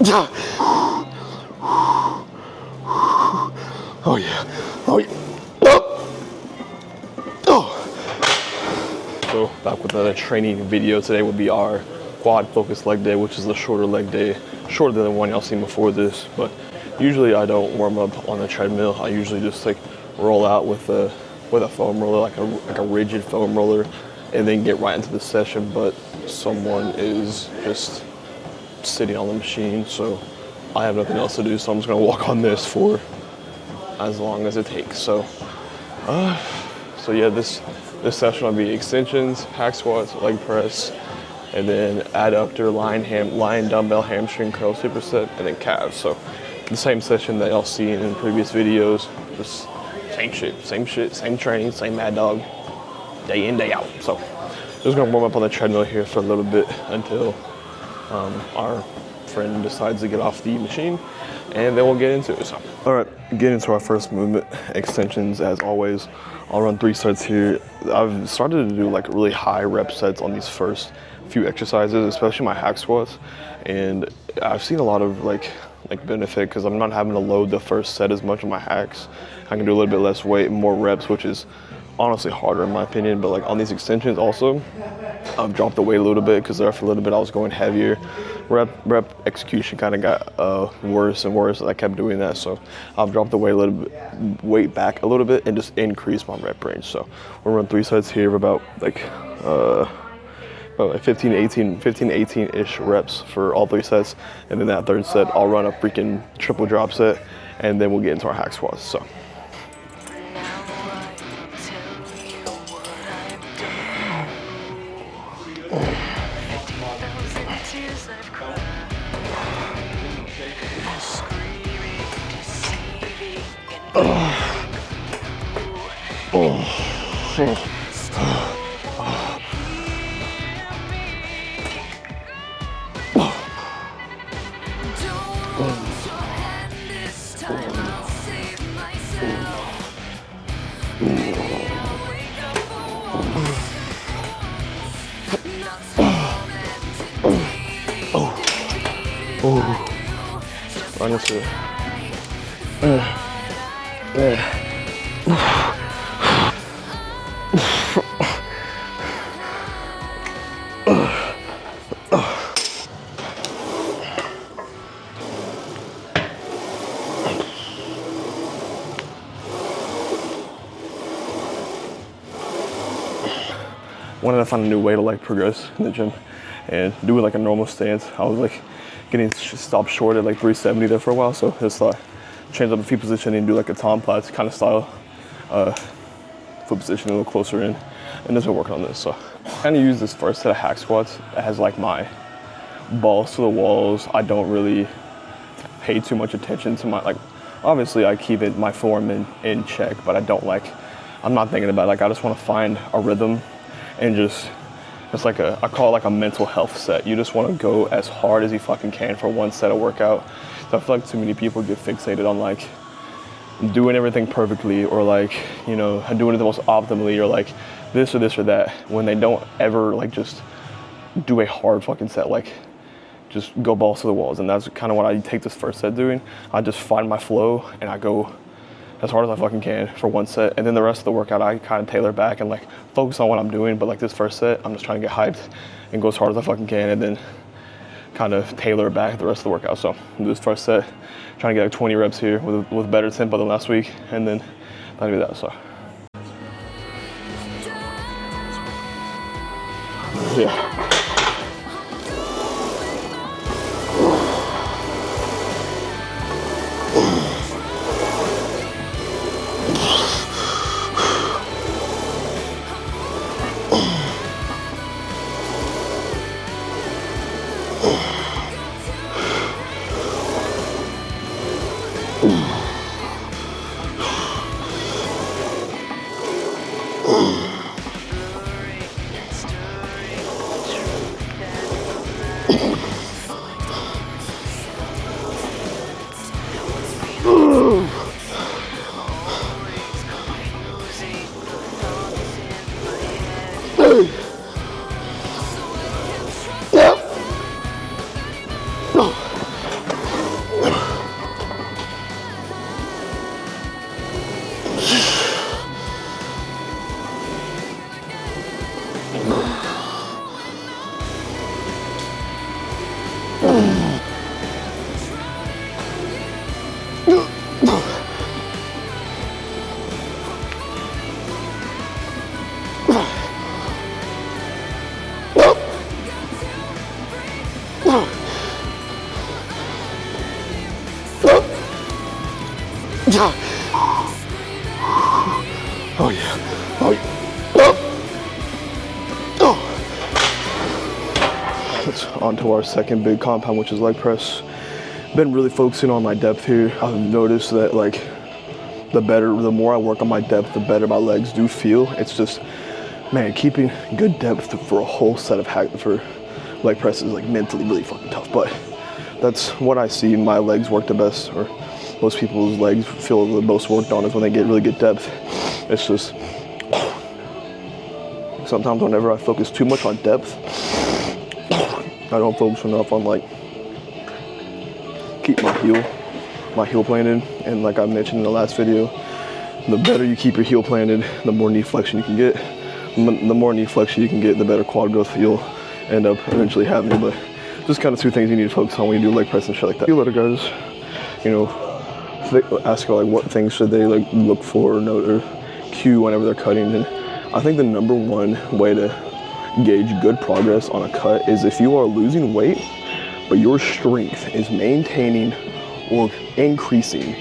Oh yeah. Oh yeah. Oh. Oh. So back with another training video. Today will be our quad focus leg day, which is the shorter leg day, shorter than the one y'all seen before this. But usually I don't warm up on the treadmill. I usually just like roll out with a foam roller, like a rigid foam roller, and then get right into the session. But someone is just sitting on the machine, so I have nothing else to do. So I'm just gonna walk on this for as long as it takes. So yeah, this session will be extensions, hack squats, leg press, and then adductor, lying dumbbell, hamstring curl, superset, and then calves. So the same session that y'all seen in previous videos, just same shit, same training, same mad dog, day in, day out. So just gonna warm up on the treadmill here for a little bit until our friend decides to get off the machine, and then we'll get into it. So, all right, get into our first movement, extensions. As always, I'll run 3 sets here. I've started to do like really high rep sets on these first few exercises, especially my hack squats, and I've seen a lot of like benefit because I'm not having to load the first set as much on my hacks. I can do a little bit less weight, more reps, which is honestly harder in my opinion. But like on these extensions also, I've dropped the weight a little bit because there for a little bit I was going heavier. Rep execution kind of got worse and worse as I kept doing that. So I've dropped the weight back a little bit and just increased my rep range. So we'll run 3 sets here of about 15 to 18-ish reps for all 3 sets. And then that 3rd set, I'll run a freaking triple drop set, and then we'll get into our hack squats. So. Honestly. Wanted to find a new way to like progress in the gym and do like a normal stance. I was like getting stopped short at like 370 there for a while, so just change up the feet position and do like a Tom Platz kind of style foot position a little closer in, and just been working on this. So I kind of use this first set of hack squats as like my balls to the walls. I don't really pay too much attention to my obviously I keep my form in check, but I'm not thinking about it. Like I just want to find a rhythm and just it's like I call it like a mental health set. You just want to go as hard as you fucking can for one set of workout. So I feel like too many people get fixated on like doing everything perfectly, or like, you know, doing it the most optimally, or like this or that, when they don't ever like just do a hard fucking set, like just go balls to the walls. And that's kind of what I take this first set doing. I just find my flow and I go as hard as I fucking can for one set, and then the rest of the workout I kind of tailor back and like focus on what I'm doing. But like this first set, I'm just trying to get hyped and go as hard as I fucking can, and then kind of tailor back the rest of the workout. So this first set, trying to get like 20 reps here with better tempo than last week, and then that'll be that. So yeah. let's on to our second big compound, which is leg press. Been really focusing on my depth here. I've noticed that like the more I work on my depth, the better my legs do feel. It's just, man, keeping good depth for a whole set of for leg press is like mentally really fucking tough. But that's what I see my legs work the best, or most people's legs feel the most worked on is when they get really good depth. It's just, sometimes whenever I focus too much on depth, I don't focus enough on like, keep my heel planted. And like I mentioned in the last video, the better you keep your heel planted, the more knee flexion you can get. The more knee flexion you can get, the better quad growth you'll end up eventually having. But just kind of two things you need to focus on when you do leg press and shit like that. A few other guys, you know, ask like what things should they like look for or note or cue whenever they're cutting. And I think the number one way to gauge good progress on a cut is if you are losing weight, but your strength is maintaining or increasing.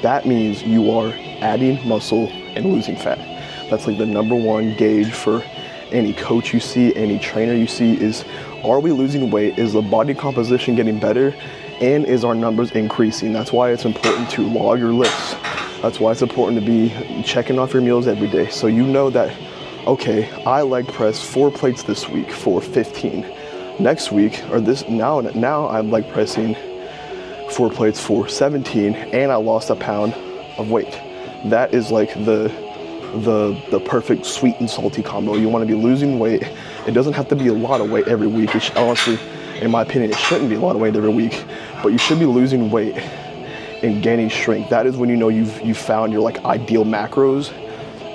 That means you are adding muscle and losing fat. That's like the number one gauge for any coach you see, any trainer you see is, are we losing weight? Is the body composition getting better? And is our numbers increasing? That's why it's important to log your lifts. That's why it's important to be checking off your meals every day. So you know that, okay, I leg press 4 plates this week for 15. Next week, or now I'm leg pressing 4 plates for 17 and I lost a pound of weight. That is like the perfect sweet and salty combo. You want to be losing weight. It doesn't have to be a lot of weight every week. Honestly, in my opinion, it shouldn't be a lot of weight every week, but you should be losing weight and gaining strength. That is when you know you've found your like ideal macros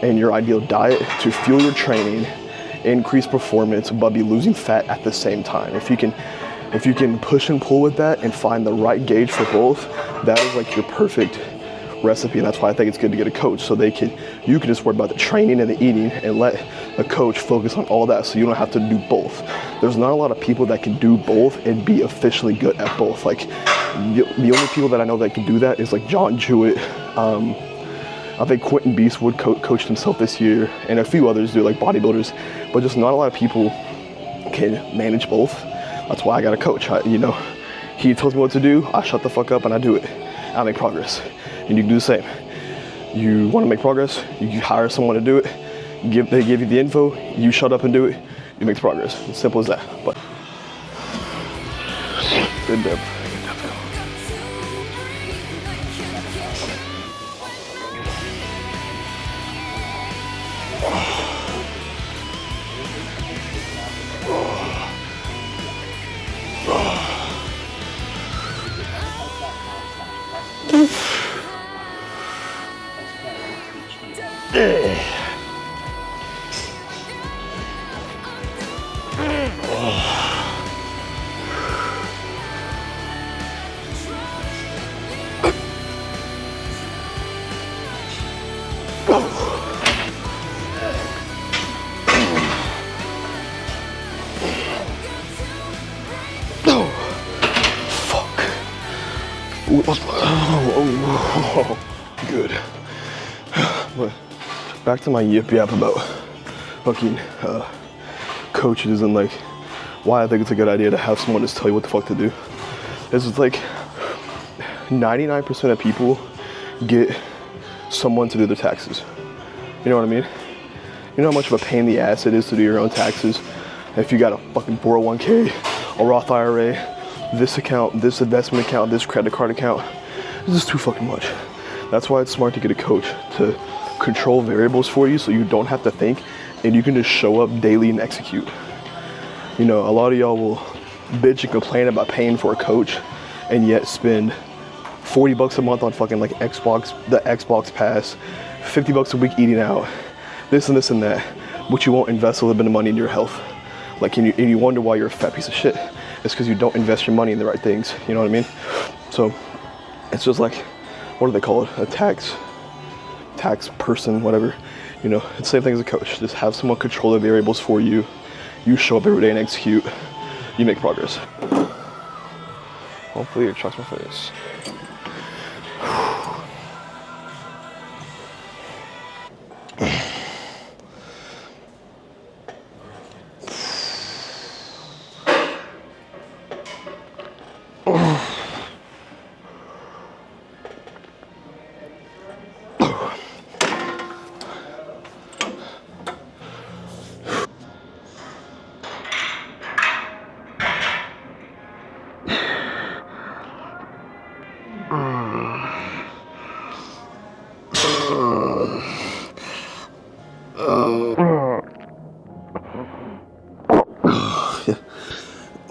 and your ideal diet to fuel your training, increase performance, but be losing fat at the same time. If you can push and pull with that and find the right gauge for both, that is like your perfect recipe. And that's why I think it's good to get a coach, so you can just worry about the training and the eating and let a coach focus on all that, so you don't have to do both. There's not a lot of people that can do both and be officially good at both. Like the only people that I know that can do that is like John Jewett. I think Quentin Beastwood coached himself this year, and a few others do, like bodybuilders, but just not a lot of people can manage both. That's why I got a coach. He tells me what to do, I shut the fuck up and I do it. I make progress. And you can do the same. You want to make progress, you hire someone to do it, they give you the info, you shut up and do it, you make progress. As simple as that. But good depth. Good. But back to my yip yap about fucking coaches and like why I think it's a good idea to have someone just tell you what the fuck to do. It's like 99% of people get someone to do their taxes. You know what I mean? You know how much of a pain in the ass it is to do your own taxes? If you got a fucking 401k, a Roth IRA, this account, this investment account, this credit card account, it's just too fucking much. That's why it's smart to get a coach to control variables for you so you don't have to think and you can just show up daily and execute. You know, a lot of y'all will bitch and complain about paying for a coach and yet spend 40 bucks a month on fucking like the Xbox pass, 50 bucks a week eating out, this and this and that, but you won't invest a little bit of money in your health. Like, and you wonder why you're a fat piece of shit. It's because you don't invest your money in the right things, you know what I mean? So it's just like, what do they call it? A tax person, whatever. You know, it's the same thing as a coach. Just have someone control the variables for you. You show up every day and execute. You make progress. Hopefully it tracks my face.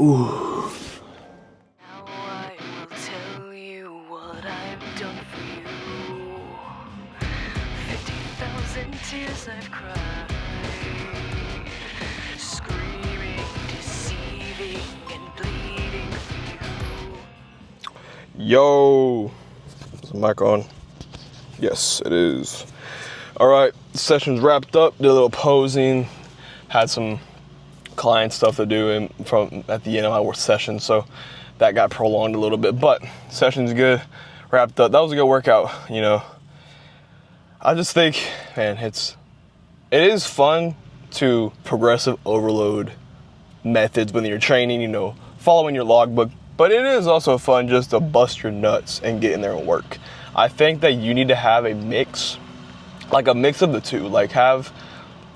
Ooh. Now I will tell you what I've done for you. 50,000 tears I've cried, screaming, deceiving, and bleeding for you. Yo, is the mic on? Yes, it is. All right, session's wrapped up. Did a little posing, had some client stuff to do at the end of my session, so that got prolonged a little bit. But session's good, wrapped up. That was a good workout. You know, I just think, man, it is fun to progressive overload methods when you're training. You know, following your logbook. But it is also fun just to bust your nuts and get in there and work. I think that you need to have a mix, like a mix of the two. Like have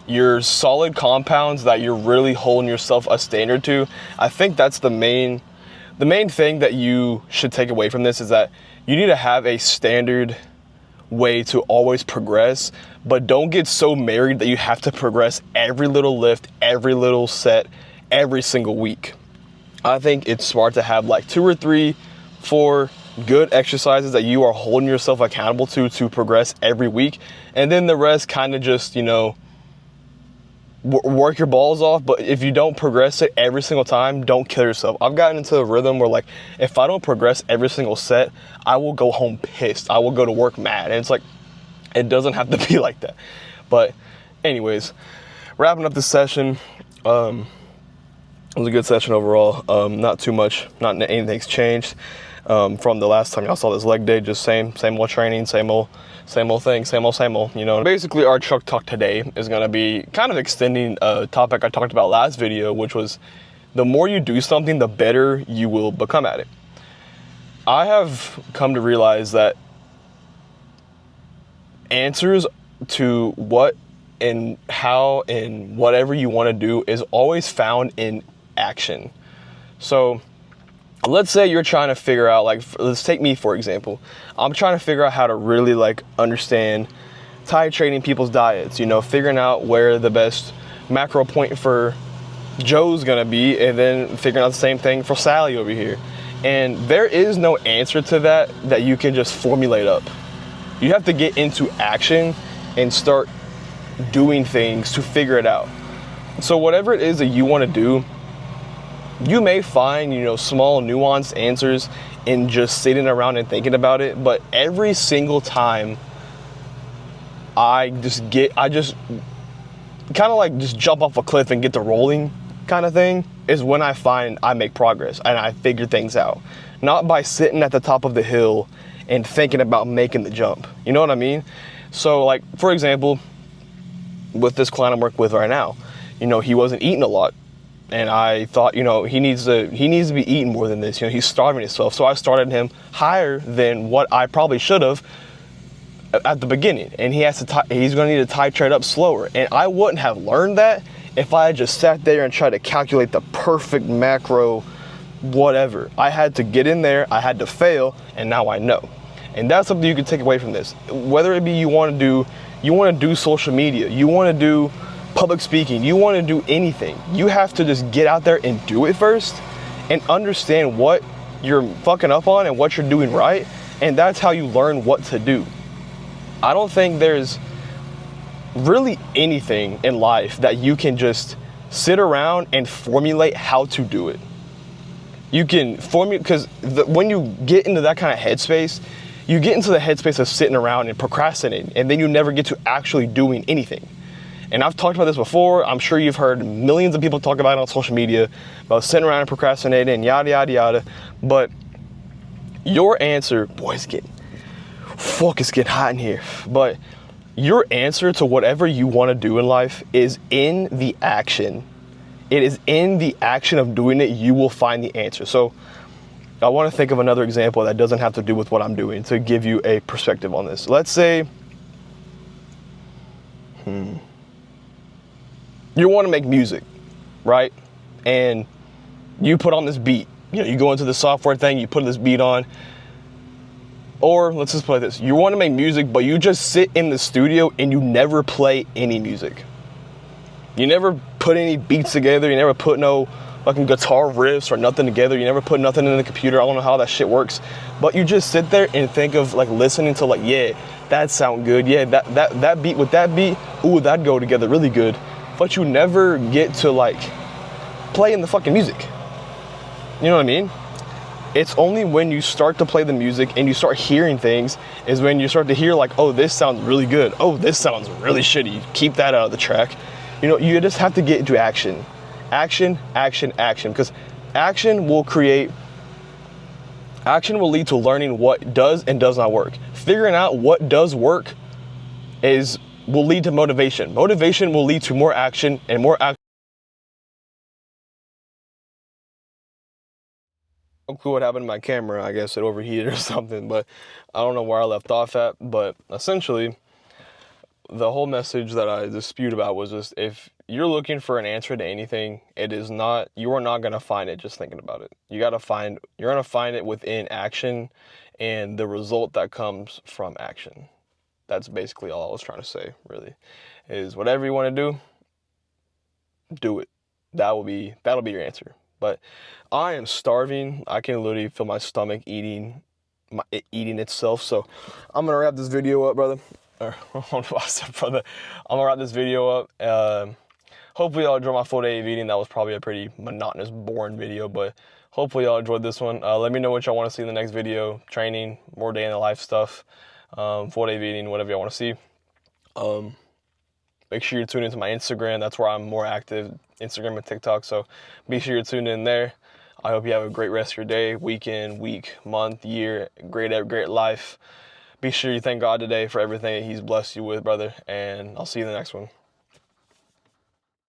your solid compounds that you're really holding yourself a standard to. I think that's the main thing that you should take away from this, is that you need to have a standard way to always progress, but don't get so married that you have to progress every little lift, every little set, every single week. I think it's smart to have like 2 or 3, 4 good exercises that you are holding yourself accountable to progress every week. And then the rest kind of just, you know, work your balls off. But if you don't progress it every single time, don't kill yourself. I've gotten into a rhythm where, like, if I don't progress every single set, I will go home pissed. I will go to work mad. And it's like, it doesn't have to be like that. But anyways, wrapping up the session. It was a good session overall. Not too much, not anything's changed from the last time y'all saw this leg day. Just same old training, same old thing, same old, you know. Basically, our truck talk today is gonna be kind of extending a topic I talked about last video, which was the more you do something, the better you will become at it. I have come to realize that answers to what and how and whatever you want to do is always found in action. So let's say you're trying to figure out, like, let's take me for example. I'm trying to figure out how to really like understand titrating people's diets, you know, figuring out where the best macro point for Joe's gonna be, and then figuring out the same thing for Sally over here. And there is no answer to that you can just formulate up. You have to get into action and start doing things to figure it out. So whatever it is that you want to do, you may find, you know, small nuanced answers in just sitting around and thinking about it. But every single time I just kind of like just jump off a cliff and get to rolling kind of thing is when I find I make progress and I figure things out. Not by sitting at the top of the hill and thinking about making the jump. You know what I mean? So, like, for example, with this client I'm working with right now, you know, he wasn't eating a lot. And I thought, you know, he needs to be eating more than this. You know, he's starving himself. So I started him higher than what I probably should have at the beginning. And he's going to need to titrate up slower. And I wouldn't have learned that if I had just sat there and tried to calculate the perfect macro whatever. I had to get in there, I had to fail, and now I know. And that's something you can take away from this. Whether it be you want to do social media, you want to do public speaking, you want to do anything, you have to just get out there and do it first and understand what you're fucking up on and what you're doing right, and that's how you learn what to do. I don't think there's really anything in life that you can just sit around and formulate how to do it. You can formulate, because when you get into that kind of headspace, you get into the headspace of sitting around and procrastinating, and then you never get to actually doing anything. And I've talked about this before. I'm sure you've heard millions of people talk about it on social media, about sitting around and procrastinating and yada, yada, yada. But your answer, boy, it's getting hot in here. But your answer to whatever you want to do in life is in the action. It is in the action of doing it you will find the answer. So I want to think of another example that doesn't have to do with what I'm doing to give you a perspective on this. Let's say you want to make music, right? And you put on this beat. You know, you go into the software thing, you put this beat on. Or let's just play this. You want to make music, but you just sit in the studio and you never play any music. You never put any beats together. You never put no fucking guitar riffs or nothing together. You never put nothing in the computer. I don't know how that shit works. But you just sit there and think of like listening to like, yeah, that sound good. Yeah, that beat with that beat, ooh, that'd go together really good. But you never get to like play in the fucking music. You know what I mean? It's only when you start to play the music and you start hearing things is when you start to hear like, oh, this sounds really good. Oh, this sounds really shitty. Keep that out of the track. You know, you just have to get into action. Action, action, action. Because action will lead to learning what does and does not work. Figuring out what does work will lead to motivation. Motivation will lead to more action, and more action. I don't know what happened to my camera. I guess it overheated or something, but I don't know where I left off at. But essentially, the whole message that I dispute about was just, if you're looking for an answer to anything, you are not going to find it just thinking about it. You're going to find it within action and the result that comes from action. That's basically all I was trying to say, really, is whatever you want to do it. That'll be your answer. But I am starving. I can literally feel my stomach eating itself. So I'm gonna wrap this video up, brother. I'm gonna wrap this video up. Hopefully y'all enjoyed my full day of eating. That was probably a pretty monotonous, boring video, but hopefully y'all enjoyed this one. Let me know what y'all want to see in the next video. Training, more day in the life stuff, full day of eating, whatever y'all want to see. Make sure you tune into my Instagram. That's where I'm more active, Instagram and TikTok. So be sure you're tuned in there. I hope you have a great rest of your day, weekend, week, month, year, great life. Be sure you thank God today for everything that He's blessed you with, brother. And I'll see you in the next one.